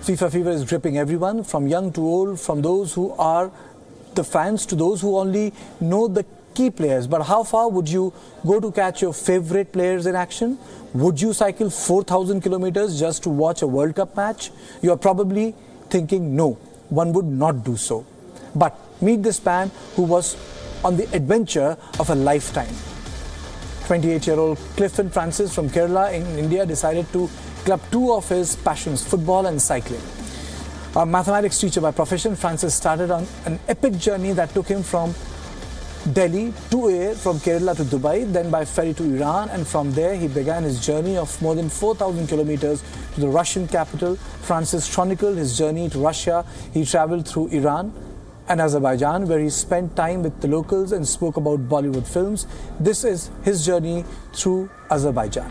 FIFA fever is gripping everyone, from young to old, from those who are the fans to those who only know the key players. But how far would you go to catch your favorite players in action? Would you cycle 4,000 kilometers just to watch a World Cup match? You are probably thinking, no, one would not do so. But meet this man who was on the adventure of a lifetime. 28-year-old Clifton Francis from Kerala in India decided to club two of his passions, football and cycling. A mathematics teacher by profession, Francis started on an epic journey that took him from Delhi to air, from Kerala to Dubai, then by ferry to Iran, and from there he began his journey of more than 4,000 kilometers to the Russian capital. Francis chronicled his journey to Russia. He traveled through Iran and Azerbaijan, where he spent time with the locals and spoke about Bollywood films. This is his journey through Azerbaijan.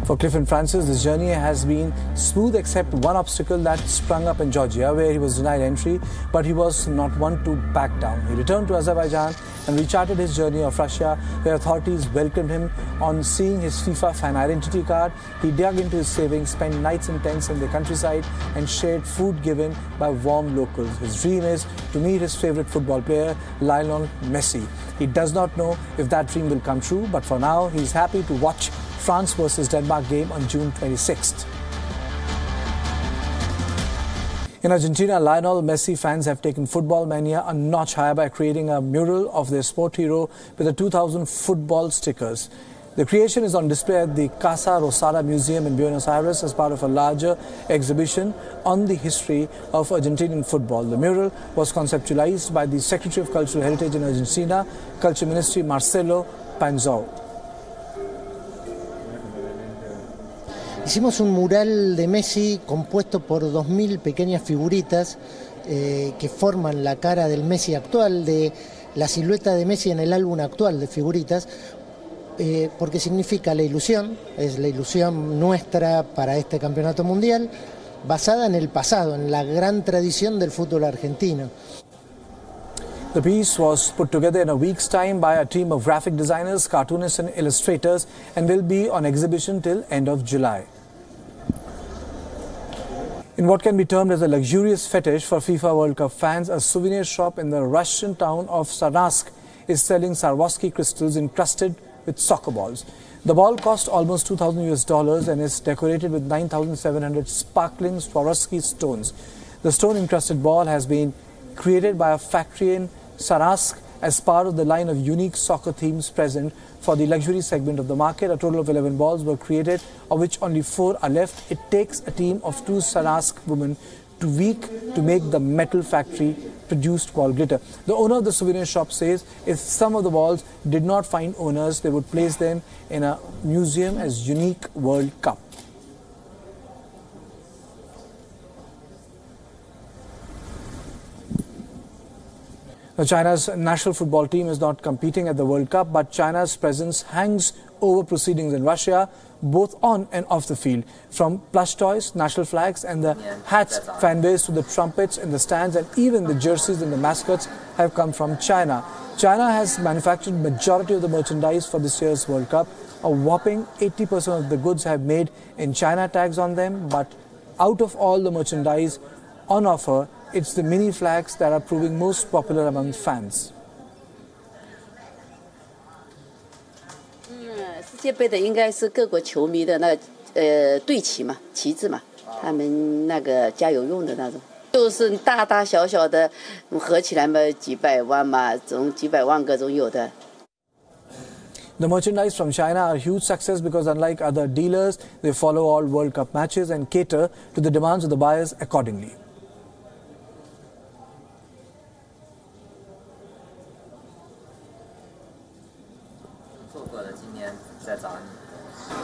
For Clifton Francis, this journey has been smooth except one obstacle that sprung up in Georgia, where he was denied entry, but he was not one to back down. He returned to Azerbaijan and recharted his journey of Russia, where authorities welcomed him. On seeing his FIFA fan identity card, he dug into his savings, spent nights in tents in the countryside, and shared food given by warm locals. His dream is to meet his favorite football player, Lionel Messi. He does not know if that dream will come true, but for now, he is happy to watch France versus Denmark game on June 26th. In Argentina, Lionel Messi fans have taken football mania a notch higher by creating a mural of their sport hero with the 2,000 football stickers. The creation is on display at the Casa Rosada Museum in Buenos Aires as part of a larger exhibition on the history of Argentinian football. The mural was conceptualized by the Secretary of Cultural Heritage in Argentina, Culture Ministry, Marcelo Panzou. Hicimos un mural de Messi compuesto por 2.000 pequeñas figuritas que forman la cara del Messi actual, de la silueta de Messi en el álbum actual de figuritas, porque significa la ilusión, es la ilusión nuestra para este campeonato mundial, basada en el pasado, en la gran tradición del fútbol argentino. The piece was put together in a week's time by a team of graphic designers, cartoonists and illustrators, and will be on exhibition till end of July. In what can be termed as a luxurious fetish for FIFA World Cup fans, a souvenir shop in the Russian town of Sarnask is selling Swarovski crystals encrusted with soccer balls. The ball cost almost $2,000 and is decorated with 9,700 sparkling Swarovski stones. The stone-encrusted ball has been created by a factory in Sarnask as part of the line of unique soccer themes present for the luxury segment of the market. A total of 11 balls were created, of which only 4 are left. It takes a team of 2 Sarnask women to week to make the metal factory produced ball glitter. The owner of the souvenir shop says if some of the balls did not find owners, they would place them in a museum as unique World Cup. China's national football team is not competing at the World Cup, but China's presence hangs over proceedings in Russia, both on and off the field. From plush toys, national flags and the hats, fanways to the trumpets in the stands, and even the jerseys and the mascots have come from China. China has manufactured majority of the merchandise for this year's World Cup. A whopping 80% of the goods have made in China tags on them, but out of all the merchandise on offer, it's the mini flags that are proving most popular among fans. 世界杯的应该是各国球迷的那队旗嘛，旗帜嘛，他们那个加油用的那种，就是大大小小的合起来嘛，几百万嘛，总几百万个总有的。 The merchandise from China are a huge success because unlike other dealers, they follow all World Cup matches and cater to the demands of the buyers accordingly.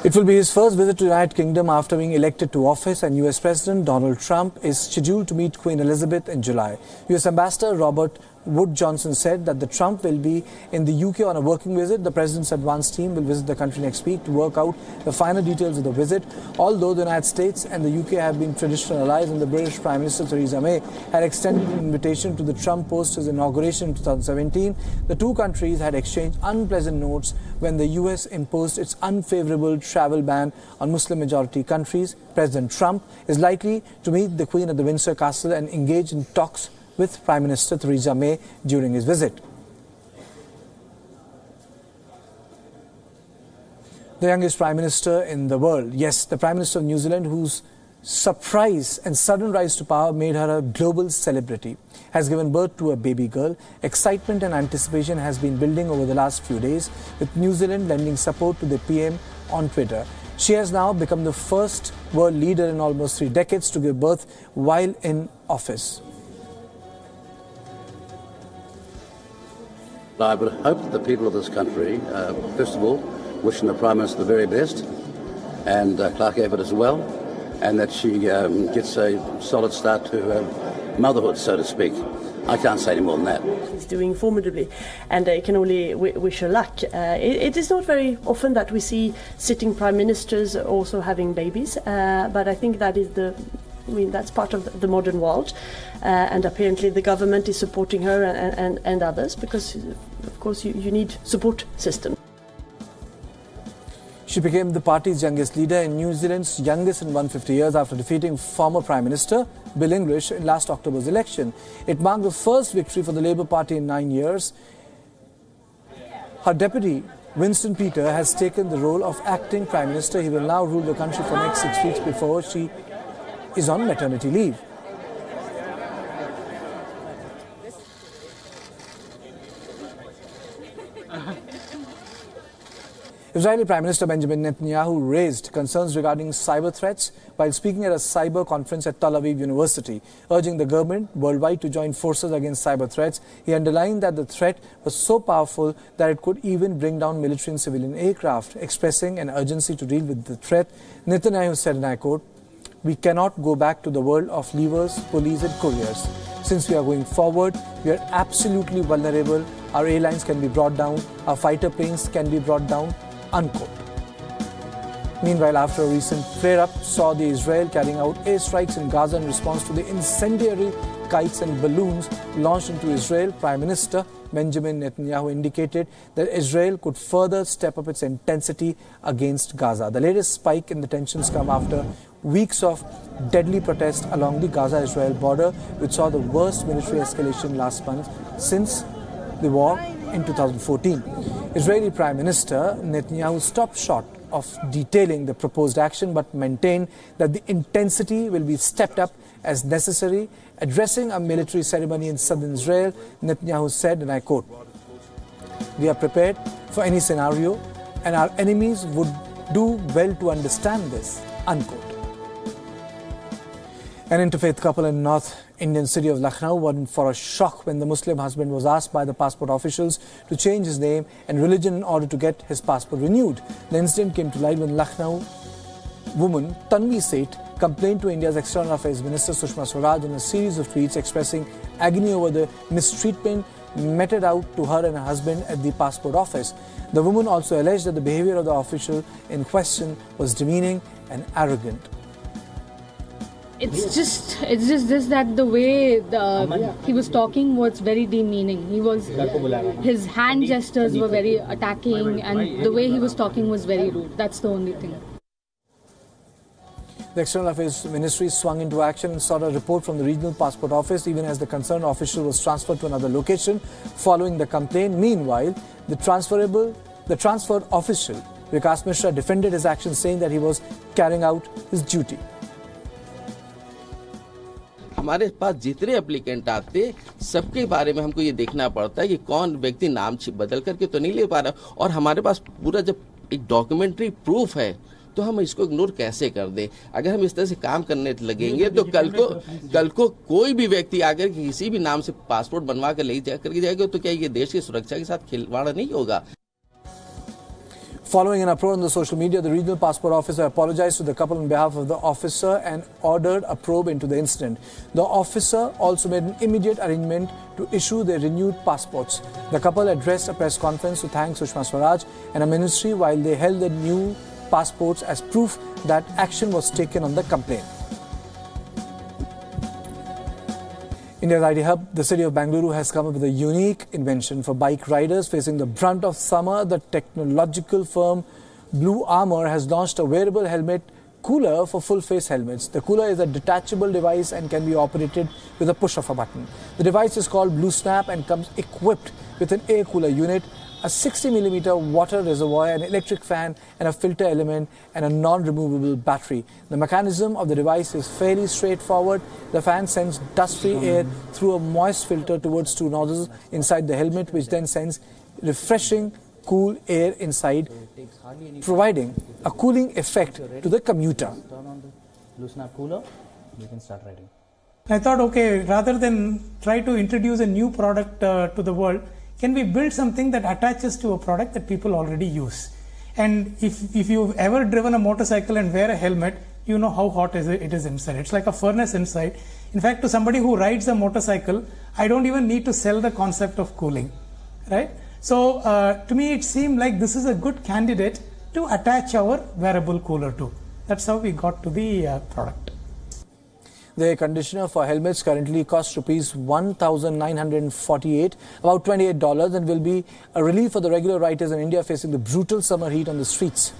It will be his first visit to the United Kingdom after being elected to office, and US President Donald Trump is scheduled to meet Queen Elizabeth in July. US Ambassador Robert Wood Johnson said that the Trump will be in the UK on a working visit. The president's advance team will visit the country next week to work out the finer details of the visit. Although the United States and the UK have been traditional allies, and the British Prime Minister Theresa May had extended an invitation to the Trump post his inauguration in 2017, the two countries had exchanged unpleasant notes when the US imposed its unfavorable travel ban on Muslim-majority countries. President Trump is likely to meet the Queen at the Windsor Castle and engage in talks with Prime Minister Theresa May during his visit. The youngest Prime Minister in the world, yes, the Prime Minister of New Zealand, whose surprise and sudden rise to power made her a global celebrity, has given birth to a baby girl. Excitement and anticipation has been building over the last few days, with New Zealand lending support to the PM on Twitter. She has now become the first world leader in almost 3 decades to give birth while in office. I would hope that the people of this country, first of all, wishing the Prime Minister the very best, and Clark Abbott as well, and that she gets a solid start to motherhood, so to speak. I can't say any more than that. She's doing formidably, and I can only wish her luck. It is not very often that we see sitting prime ministers also having babies, but I think that is that's part of the modern world, and apparently the government is supporting her and others, because of course you need support system. She became the party's youngest leader and New Zealand's youngest in 150 years after defeating former Prime Minister Bill English in last October's election. It marked the first victory for the Labour Party in 9 years. Her deputy, Winston Peter, has taken the role of acting Prime Minister. He will now rule the country for the next 6 weeks before she is on maternity leave. Israeli Prime Minister Benjamin Netanyahu raised concerns regarding cyber threats while speaking at a cyber conference at Tel Aviv University, urging the government worldwide to join forces against cyber threats. He underlined that the threat was so powerful that it could even bring down military and civilian aircraft. Expressing an urgency to deal with the threat, Netanyahu said, and I quote, "We cannot go back to the world of levers, pulleys and couriers. Since we are going forward, we are absolutely vulnerable. Our airlines can be brought down, our fighter planes can be brought down." Unquote. Meanwhile, after a recent flare-up saw the Israel carrying out airstrikes in Gaza in response to the incendiary kites and balloons launched into Israel, Prime Minister Benjamin Netanyahu indicated that Israel could further step up its intensity against Gaza. The latest spike in the tensions come after weeks of deadly protests along the Gaza-Israel border, which saw the worst military escalation last month since the war in 2014. Israeli Prime Minister Netanyahu stopped short of detailing the proposed action but maintained that the intensity will be stepped up as necessary. Addressing a military ceremony in southern Israel, Netanyahu said, and I quote, "We are prepared for any scenario and our enemies would do well to understand this." Unquote. An interfaith couple in North Indian city of Lucknow went for a shock when the Muslim husband was asked by the passport officials to change his name and religion in order to get his passport renewed. The incident came to light when Lucknow woman Tanvi Seth complained to India's External Affairs Minister Sushma Swaraj in a series of tweets expressing agony over the mistreatment meted out to her and her husband at the passport office. The woman also alleged that the behavior of the official in question was demeaning and arrogant. It's just that the way he was talking was very demeaning. His hand gestures were very attacking, and the way he was talking was very rude. That's the only thing. The External Affairs Ministry swung into action and sought a report from the Regional Passport Office even as the concerned official was transferred to another location following the complaint. Meanwhile, the transferred official, Vikas Mishra, defended his action, saying that he was carrying out his duty. हमारे पास जितने applicant आते सबके बारे में हमको ये देखना पड़ता है कि कौन व्यक्ति नाम बदल करके तो नहीं ले पा रहा, और हमारे पास पूरा जब एक डॉक्यूमेंट्री प्रूफ है तो हम इसको इग्नोर कैसे कर दें। अगर हम इस तरह से काम करने लगेंगे तो कल को कोई भी व्यक्ति आकर किसी भी नाम से पासपोर्ट बनवा कर ले जाएगा तो क्या ये देश की सुरक्षा के साथ खिलवाड़ नहीं होगा। Following an uproar on the social media, the regional passport officer apologized to the couple on behalf of the officer and ordered a probe into the incident. The officer also made an immediate arrangement to issue their renewed passports. The couple addressed a press conference to thank Sushma Swaraj and her ministry while they held the new passports as proof that action was taken on the complaint. India's IT hub, the city of Bengaluru, has come up with a unique invention for bike riders facing the brunt of summer. The technological firm Blue Armor has launched a wearable helmet cooler for full-face helmets. The cooler is a detachable device and can be operated with a push of a button. The device is called Blue Snap and comes equipped with an air cooler unit, a 60mm water reservoir, an electric fan and a filter element and a non-removable battery. The mechanism of the device is fairly straightforward. The fan sends dust-free air through a moist filter towards two nozzles inside the helmet, which then sends refreshing, cool air inside, providing a cooling effect to the commuter. Turn on the Blue Snap cooler, you can start riding. I thought, okay, rather than try to introduce a new product to the world, can we build something that attaches to a product that people already use? And if you've ever driven a motorcycle and wear a helmet, you know how hot it is inside. It's like a furnace inside. In fact, to somebody who rides a motorcycle, I don't even need to sell the concept of cooling, right? So to me, it seemed like this is a good candidate to attach our wearable cooler to. That's how we got to the product. The air conditioner for helmets currently costs rupees 1,948, about $28, and will be a relief for the regular riders in India facing the brutal summer heat on the streets.